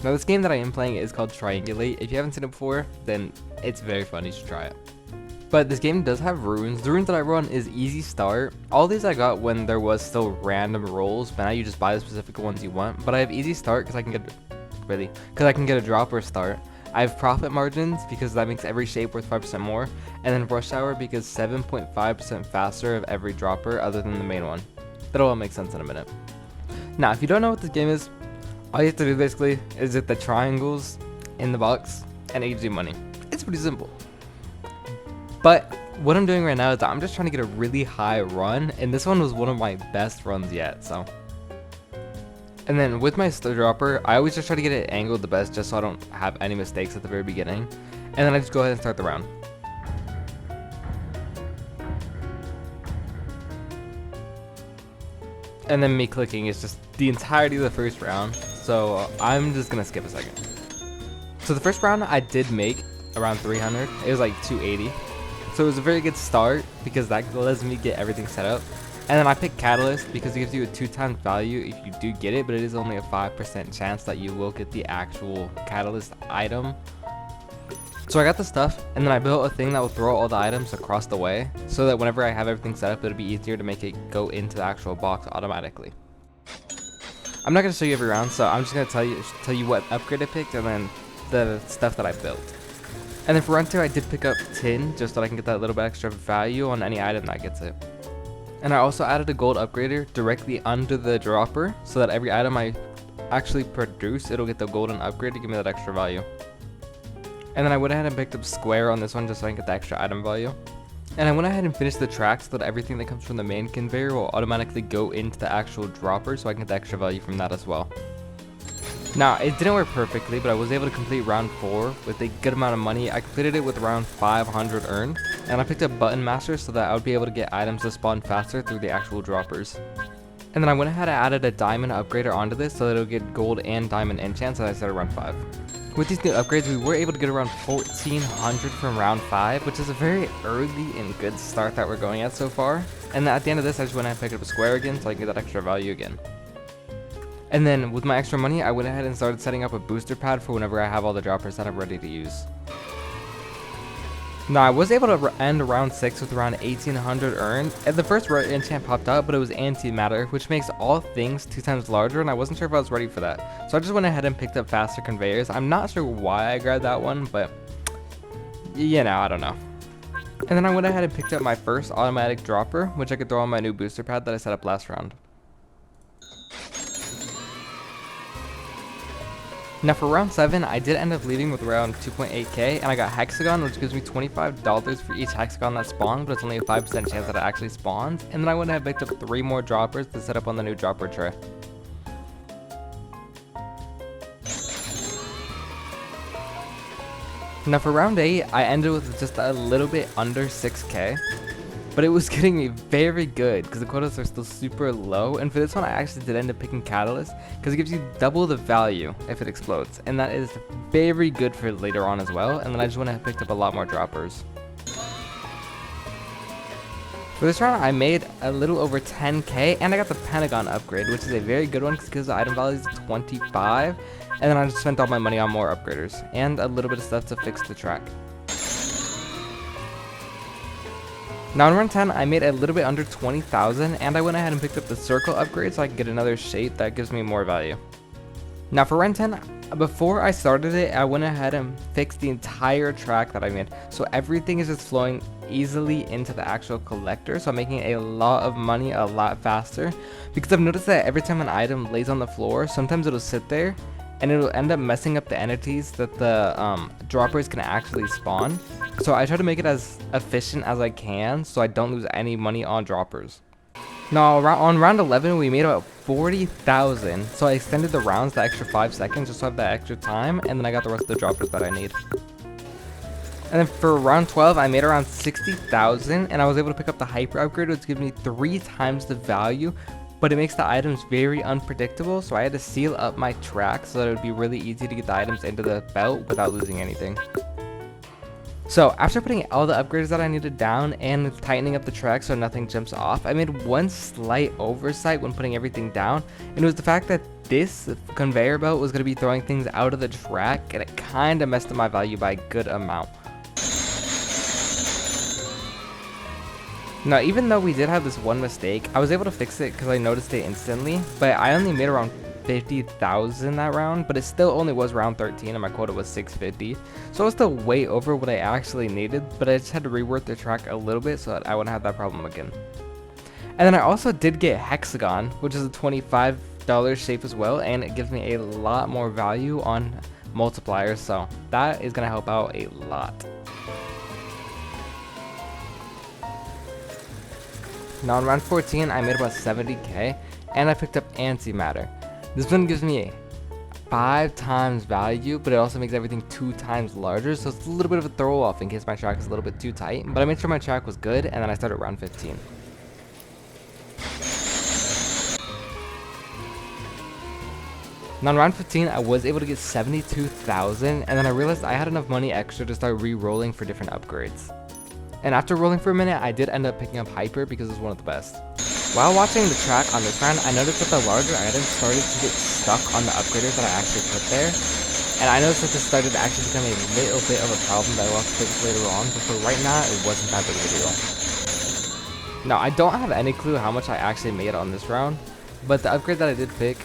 Now this game that I am playing is called Triangulate. If you haven't seen it before, then it's very fun, you should try it. But this game does have runes. The runes that I run is easy start. All these I got when there was still random rolls, but now you just buy the specific ones you want. But I have easy start because I can get a drop or start. I have profit margins because that makes every shape worth 5% more, and then rush hour because 7.5% faster of every dropper other than the main one. That'll all make sense in a minute. Now, if you don't know what this game is, all you have to do basically is hit the triangles in the box and it gives you money. It's pretty simple. But what I'm doing right now is I'm just trying to get a really high run, and this one was one of my best runs yet, so. And then with my dropper, I always just try to get it angled the best just so I don't have any mistakes at the very beginning. And then I just go ahead and start the round. And then me clicking is just the entirety of the first round, so I'm just gonna skip a second. So the first round I did make around 300, it was like 280. So it was a very good start because that lets me get everything set up. And then I picked Catalyst because it gives you a 2x value if you do get it, but it is only a 5% chance that you will get the actual Catalyst item. So I got the stuff, and then I built a thing that will throw all the items across the way, so that whenever I have everything set up, it'll be easier to make it go into the actual box automatically. I'm not going to show you every round, so I'm just going to tell you what upgrade I picked, and then the stuff that I built. And then for round 2, I did pick up tin, just so that I can get that little bit extra value on any item that gets it. And I also added a gold upgrader directly under the dropper, so that every item I actually produce, it'll get the golden upgrade to give me that extra value. And then I went ahead and picked up square on this one just so I can get the extra item value. And I went ahead and finished the track so that everything that comes from the main conveyor will automatically go into the actual dropper, so I can get the extra value from that as well. Now, it didn't work perfectly, but I was able to complete round 4 with a good amount of money. I completed it with around 500 earned, and I picked up Button Master so that I would be able to get items to spawn faster through the actual droppers. And then I went ahead and added a diamond upgrader onto this so that it'll get gold and diamond enchants as I started round 5. With these new upgrades, we were able to get around 1400 from round 5, which is a very early and good start that we're going at so far. And at the end of this, I just went ahead and picked up a square again so I can get that extra value again. And then with my extra money, I went ahead and started setting up a booster pad for whenever I have all the droppers that I'm ready to use. Now, I was able to end round 6 with around 1800 earned, and the first enchant popped out, but it was antimatter, which makes all things 2 times larger, and I wasn't sure if I was ready for that. So I just went ahead and picked up faster conveyors. I'm not sure why I grabbed that one, but you know, I don't know. And then I went ahead and picked up my first automatic dropper, which I could throw on my new booster pad that I set up last round. Now for round 7, I did end up leaving with around 2.8k, and I got Hexagon, which gives me $25 for each Hexagon that spawned, but it's only a 5% chance that it actually spawns. And then I went ahead and picked up 3 more droppers to set up on the new dropper tray. Now for round 8, I ended with just a little bit under 6k. But it was getting me very good because the quotas are still super low. And for this one, I actually did end up picking Catalyst because it gives you double the value if it explodes. And that is very good for later on as well. And then I just went ahead and picked up a lot more droppers. For this round, I made a little over 10k, and I got the Pentagon upgrade, which is a very good one because the item value is 25. And then I just spent all my money on more upgraders and a little bit of stuff to fix the track. Now in round 10, I made a little bit under 20,000, and I went ahead and picked up the circle upgrade so I can get another shape that gives me more value. Now for round 10, before I started it, I went ahead and fixed the entire track that I made. So everything is just flowing easily into the actual collector, so I'm making a lot of money a lot faster. Because I've noticed that every time an item lays on the floor, sometimes it'll sit there, and it'll end up messing up the entities that the droppers can actually spawn. So I try to make it as efficient as I can so I don't lose any money on droppers. Now on round 11, we made about 40,000, so I extended the rounds the extra 5 seconds just to have that extra time, and then I got the rest of the droppers that I need. And then for round 12, I made around 60,000, and I was able to pick up the hyper upgrade, which gives me 3 times the value, but it makes the items very unpredictable, so I had to seal up my track so that it would be really easy to get the items into the belt without losing anything. So after putting all the upgrades that I needed down and tightening up the track so nothing jumps off, I made one slight oversight when putting everything down, and it was the fact that this conveyor belt was going to be throwing things out of the track, and it kind of messed up my value by a good amount. Now, even though we did have this one mistake, I was able to fix it because I noticed it instantly, but I only made around 50,000 that round, but it still only was round 13 and my quota was 650, so I was still way over what I actually needed, but I just had to rework the track a little bit so that I wouldn't have that problem again. And then I also did get Hexagon, which is a $25 shape as well, and it gives me a lot more value on multipliers, so that is going to help out a lot. Now in round 14, I made about 70k, and I picked up antimatter. This one gives me a 5 times value, but it also makes everything 2 times larger, so it's a little bit of a throw off in case my track is a little bit too tight, but I made sure my track was good, and then I started round 15. Now in round 15, I was able to get 72,000, and then I realized I had enough money extra to start re-rolling for different upgrades. And after rolling for a minute, I did end up picking up Hyper because it's one of the best. While watching the track on this round, I noticed that the larger items started to get stuck on the upgraders that I actually put there. And I noticed that this started to actually become a little bit of a problem that I will have to fix later on, but for right now, it wasn't that big of a deal. Now, I don't have any clue how much I actually made on this round, but the upgrade that I did pick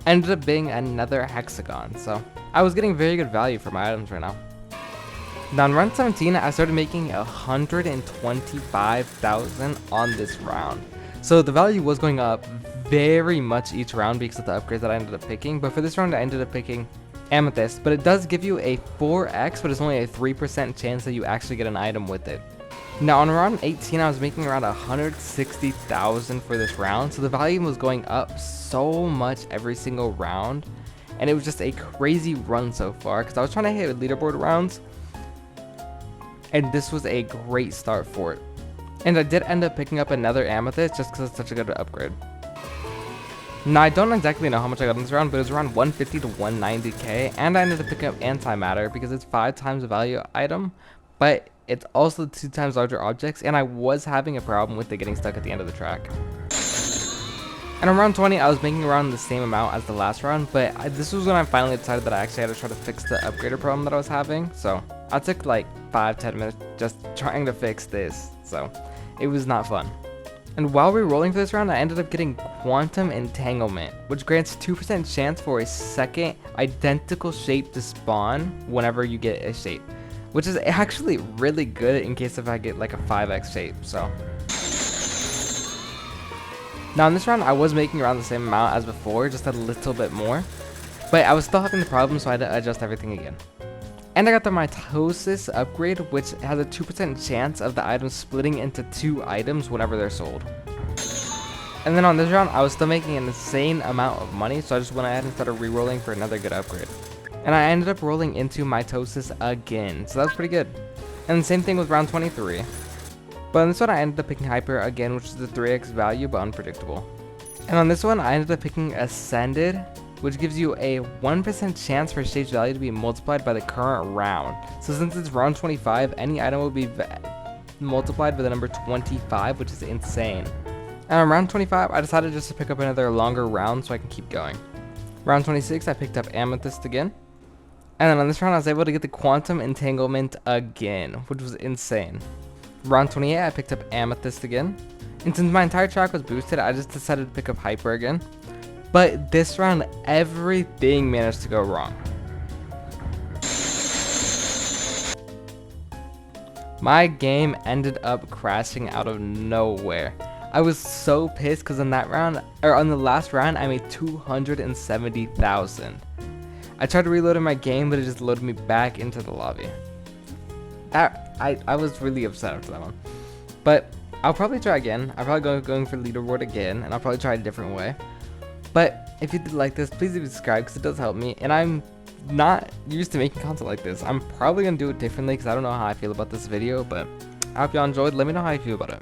ended up being another Hexagon, so I was getting very good value for my items right now. Now in round 17, I started making 125,000 on this round. So the value was going up very much each round because of the upgrades that I ended up picking. But for this round, I ended up picking Amethyst. But it does give you a 4x, but it's only a 3% chance that you actually get an item with it. Now on round 18, I was making around 160,000 for this round. So the value was going up so much every single round. And it was just a crazy run so far because I was trying to hit leaderboard rounds. And this was a great start for it. And I did end up picking up another Amethyst just because it's such a good upgrade. Now I don't exactly know how much I got in this round, but it was around 150 to 190k, and I ended up picking up Antimatter because it's 5 times the value item, but it's also 2 times larger objects, and I was having a problem with it getting stuck at the end of the track. And on round 20, I was making around the same amount as the last round, but this was when I finally decided that I actually had to try to fix the upgrader problem that I was having. So I took like 5-10 minutes just trying to fix this, so it was not fun. And while re-rolling for this round, I ended up getting Quantum Entanglement, which grants 2% chance for a second identical shape to spawn whenever you get a shape, which is actually really good in case if I get like a 5x shape, so. Now in this round, I was making around the same amount as before, just a little bit more, but I was still having the problem, so I had to adjust everything again. And I got the Mitosis upgrade, which has a 2% chance of the items splitting into 2 items whenever they're sold. And then on this round, I was still making an insane amount of money, so I just went ahead and started re-rolling for another good upgrade. And I ended up rolling into Mitosis again, so that was pretty good. And the same thing with round 23. But on this one, I ended up picking Hyper again, which is the 3x value, but unpredictable. And on this one, I ended up picking Ascended, which gives you a 1% chance for stage value to be multiplied by the current round. So since it's round 25, any item will be multiplied by the number 25, which is insane. And on round 25, I decided just to pick up another longer round so I can keep going. Round 26, I picked up Amethyst again. And then on this round, I was able to get the Quantum Entanglement again, which was insane. Round 28, I picked up Amethyst again. And since my entire track was boosted, I just decided to pick up Hyper again. But this round, everything managed to go wrong. My game ended up crashing out of nowhere. I was so pissed because on that round, or on the last round, I made 270,000. I tried to reload in my game, but it just loaded me back into the lobby. I was really upset after that one. But I'll probably try again. I'll probably going for leaderboard again, and I'll probably try a different way. But if you did like this, please do subscribe because it does help me. And I'm not used to making content like this. I'm probably going to do it differently because I don't know how I feel about this video. But I hope y'all enjoyed. Let me know how you feel about it.